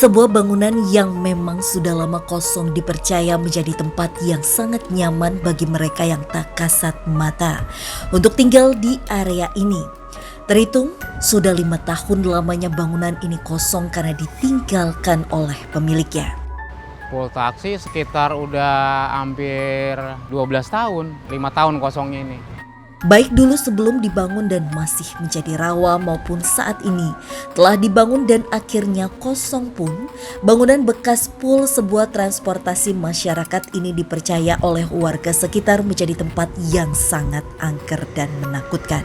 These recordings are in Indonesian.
Sebuah bangunan yang memang sudah lama kosong dipercaya menjadi tempat yang sangat nyaman bagi mereka yang tak kasat mata untuk tinggal di area ini. Terhitung sudah 5 tahun lamanya bangunan ini kosong karena ditinggalkan oleh pemiliknya. Full taksi sekitar udah hampir 12 tahun, 5 tahun kosongnya ini. Baik dulu sebelum dibangun dan masih menjadi rawa maupun saat ini telah dibangun dan akhirnya kosong pun, bangunan bekas pul sebuah transportasi masyarakat ini dipercaya oleh warga sekitar menjadi tempat yang sangat angker dan menakutkan,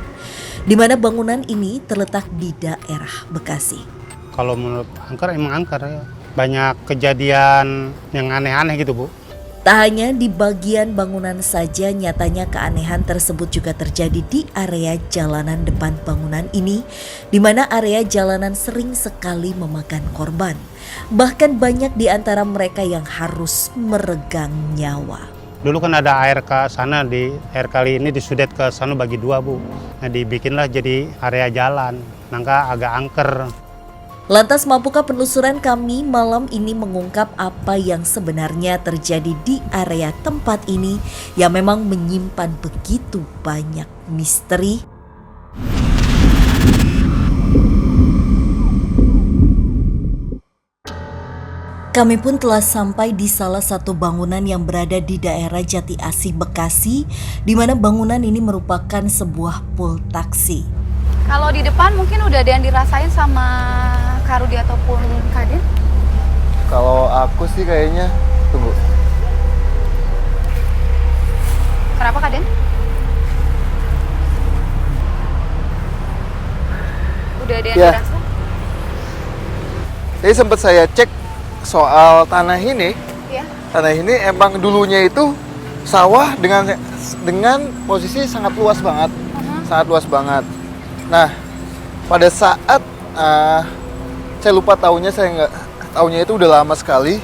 di mana bangunan ini terletak di daerah Bekasi. Kalau menurut angker emang angker ya. Banyak kejadian yang aneh-aneh gitu, Bu. Tak hanya di bagian bangunan saja, nyatanya keanehan tersebut juga terjadi di area jalanan depan bangunan ini, di mana area jalanan sering sekali memakan korban. Bahkan banyak di antara mereka yang harus meregang nyawa. Dulu kan ada air ke sana, air kali ini disudet ke sana bagi 2, Bu. Nah, dibikinlah jadi area jalan, nangka agak angker. Lantas mampukah penelusuran kami malam ini mengungkap apa yang sebenarnya terjadi di area tempat ini yang memang menyimpan begitu banyak misteri? Kami pun telah sampai di salah satu bangunan yang berada di daerah Jati Asih, Bekasi, di mana bangunan ini merupakan sebuah pul taksi. Kalau di depan mungkin udah ada yang dirasain sama Kak Rudi ataupun Kak Den? Kalau aku sih kayaknya, tunggu. Kenapa Kak Den? Udah ada yang Ya. dirasa? Jadi sempat saya cek soal tanah ini. Iya. Tanah ini emang dulunya itu sawah dengan posisi sangat luas banget. Sangat luas banget. Nah, pada saat saya lupa tahunnya, tahunnya itu udah lama sekali.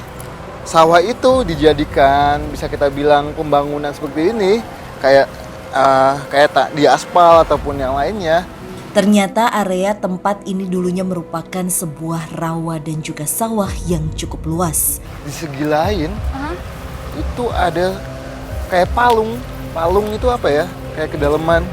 Sawah itu dijadikan, bisa kita bilang, pembangunan seperti ini, kayak tak di aspal ataupun yang lainnya. Ternyata area tempat ini dulunya merupakan sebuah rawa dan juga sawah yang cukup luas. Di segi lain, itu ada kayak palung. Palung itu apa ya? Kayak kedalaman.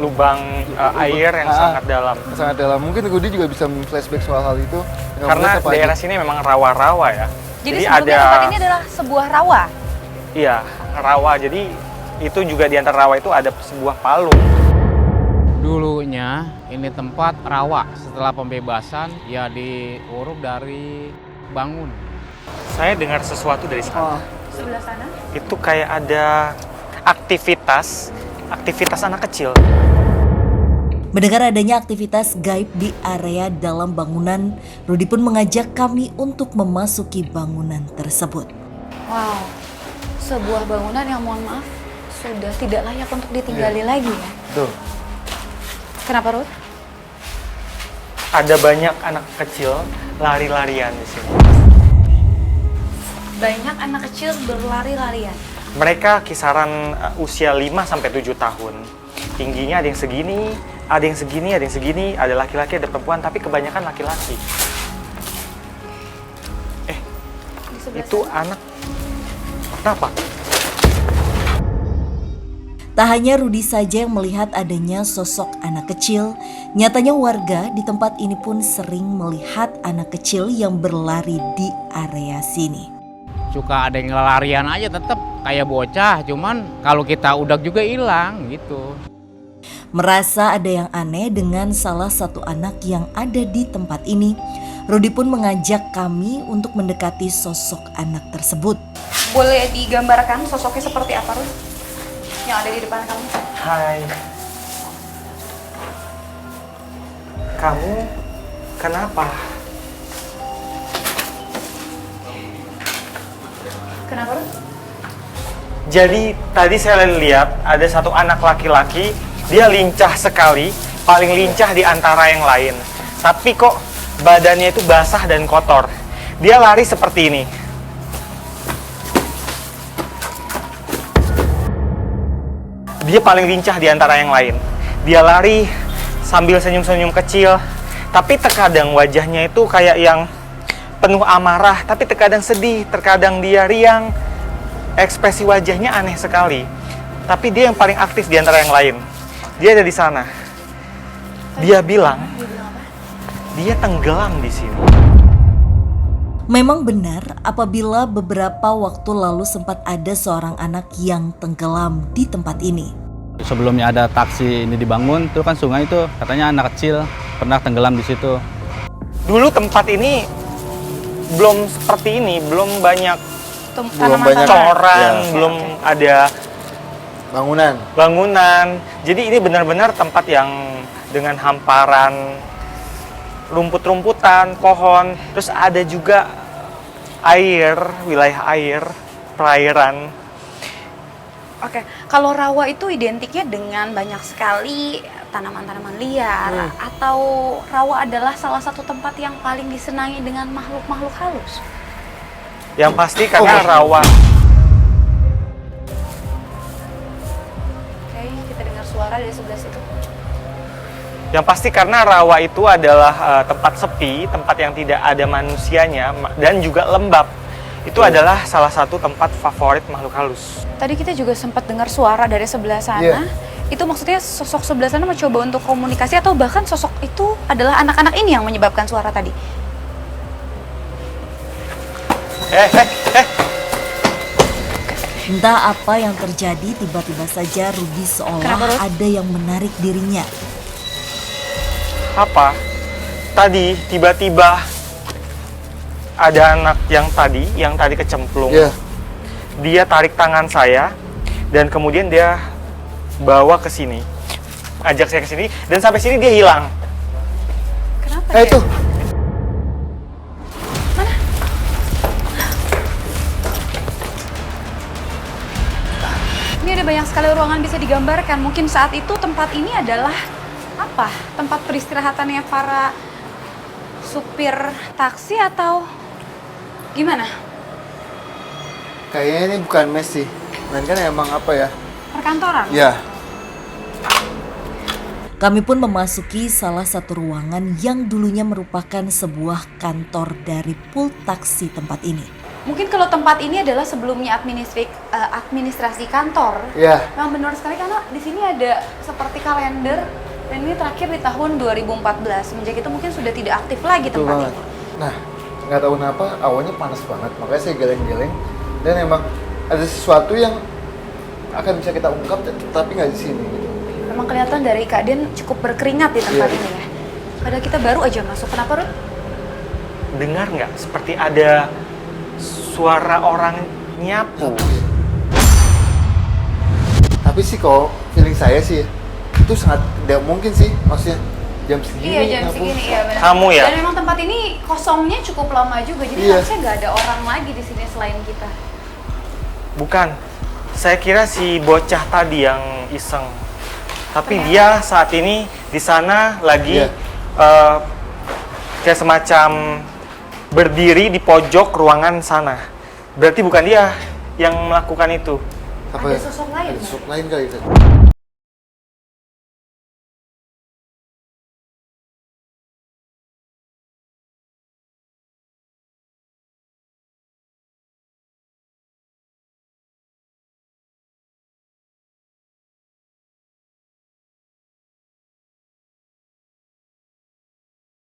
Lubang air yang sangat dalam. Sangat dalam. Mungkin Rudi juga bisa flashback soal hal itu. Karena daerah sini memang rawa-rawa ya. Jadi sebelumnya tempat ini adalah sebuah rawa? Iya, rawa. Jadi itu juga di antara rawa itu ada sebuah palung. Dulunya ini tempat rawa, setelah pembebasan ya diuruk dari bangun. Saya dengar sesuatu dari sana. Sebelah sana? Itu kayak ada aktivitas anak kecil. Mendengar adanya aktivitas gaib di area dalam bangunan, Rudi pun mengajak kami untuk memasuki bangunan tersebut. Wow, sebuah bangunan yang mohon maaf sudah tidak layak untuk ditinggali lagi ya? Tuh. Kenapa Ruth? Ada banyak anak kecil lari-larian di sini. Banyak anak kecil berlari-larian. Mereka kisaran usia 5-7 tahun. Tingginya ada yang segini, ada yang segini, ada yang segini, ada laki-laki, ada perempuan, tapi kebanyakan laki-laki. Di sebelah Itu sana? anak. Kenapa? Tak hanya Rudi saja yang melihat adanya sosok anak kecil, nyatanya warga di tempat ini pun sering melihat anak kecil yang berlari di area sini. Suka ada yang larian aja tetap kayak bocah, cuman kalau kita udah juga hilang gitu. Merasa ada yang aneh dengan salah satu anak yang ada di tempat ini, Rudi pun mengajak kami untuk mendekati sosok anak tersebut. Boleh digambarkan sosoknya seperti apa Ruth? Yang ada di depan kamu? Hai. Kamu kenapa? Kenapa Ruth? Jadi tadi saya lihat ada satu anak laki-laki, dia lincah sekali, paling lincah di antara yang lain. Tapi kok badannya itu basah dan kotor. Dia lari seperti ini. Dia paling lincah di antara yang lain. Dia lari sambil senyum-senyum kecil, tapi terkadang wajahnya itu kayak yang penuh amarah, tapi terkadang sedih, terkadang dia riang. Ekspresi wajahnya aneh sekali. Tapi dia yang paling aktif di antara yang lain. Dia ada di sana. Dia bilang dia tenggelam di sini. Memang benar, apabila beberapa waktu lalu sempat ada seorang anak yang tenggelam di tempat ini. Sebelumnya ada taksi ini dibangun, itu kan sungai itu katanya anak kecil pernah tenggelam di situ. Dulu tempat ini belum seperti ini, belum banyak coran, Ya. belum ada bangunan. Jadi ini benar-benar tempat yang dengan hamparan rumput-rumputan, pohon, terus ada juga air, wilayah air, perairan. Oke, kalau rawa itu identiknya dengan banyak sekali tanaman-tanaman liar, atau rawa adalah salah satu tempat yang paling disenangi dengan makhluk-makhluk halus? Yang pasti karena rawa. Oke, kita dengar suara dari sebelah situ. Yang pasti karena rawa itu adalah tempat sepi, tempat yang tidak ada manusianya, dan juga lembab. Itu adalah salah satu tempat favorit makhluk halus. Tadi kita juga sempat dengar suara dari sebelah sana. Iya. Itu maksudnya sosok sebelah sana mencoba untuk komunikasi, atau bahkan sosok itu adalah anak-anak ini yang menyebabkan suara tadi? Entah apa yang terjadi, tiba-tiba saja Rudy Kenapa, seolah Ruth? ada yang menarik dirinya. Apa? Tadi tiba-tiba ada anak yang tadi kecemplung. Iya. Dia tarik tangan saya dan kemudian dia bawa ke sini. Ajak saya ke sini dan sampai sini dia hilang. Kenapa ya? Itu. Ini ada banyak sekali ruangan bisa digambarkan. Mungkin saat itu tempat ini adalah apa? Tempat peristirahatannya para supir taksi atau gimana? Kayaknya ini bukan mes sih. Melainkan emang apa ya? Perkantoran? Ya. Kami pun memasuki salah satu ruangan yang dulunya merupakan sebuah kantor dari pool taksi tempat ini. Mungkin kalau tempat ini adalah sebelumnya administrasi kantor. Ya. Memang benar sekali karena di sini ada seperti kalender, dan ini terakhir di tahun 2014. Semenjak itu mungkin sudah tidak aktif lagi Betul tempat banget. ini. Nah, nggak tahu kenapa awalnya panas banget, makanya saya geleng-geleng. Dan emang ada sesuatu yang akan bisa kita ungkap, tapi nggak di sini. Gitu. Memang kelihatan dari Kak Den cukup berkeringat di tempat Iya. ini ya. Padahal kita baru aja masuk. Kenapa, Ruth? Dengar nggak? Seperti ada suara orang nyapu. Tapi sih kalau feeling saya sih itu sangat tidak mungkin sih, maksudnya jam segini. Iya, jam nyapu. segini, iya benar. Kamu ya? Dan memang tempat ini kosongnya cukup lama juga, jadi Iya. harusnya nggak ada orang lagi di sini selain kita. Bukan. Saya kira si bocah tadi yang iseng. Tapi Ternyata. dia saat ini di sana lagi Iya. kayak semacam berdiri di pojok ruangan sana. Berarti bukan dia yang melakukan itu. Apa Ada ya? sosok lain, Ada Mbak? sosok lain kali itu.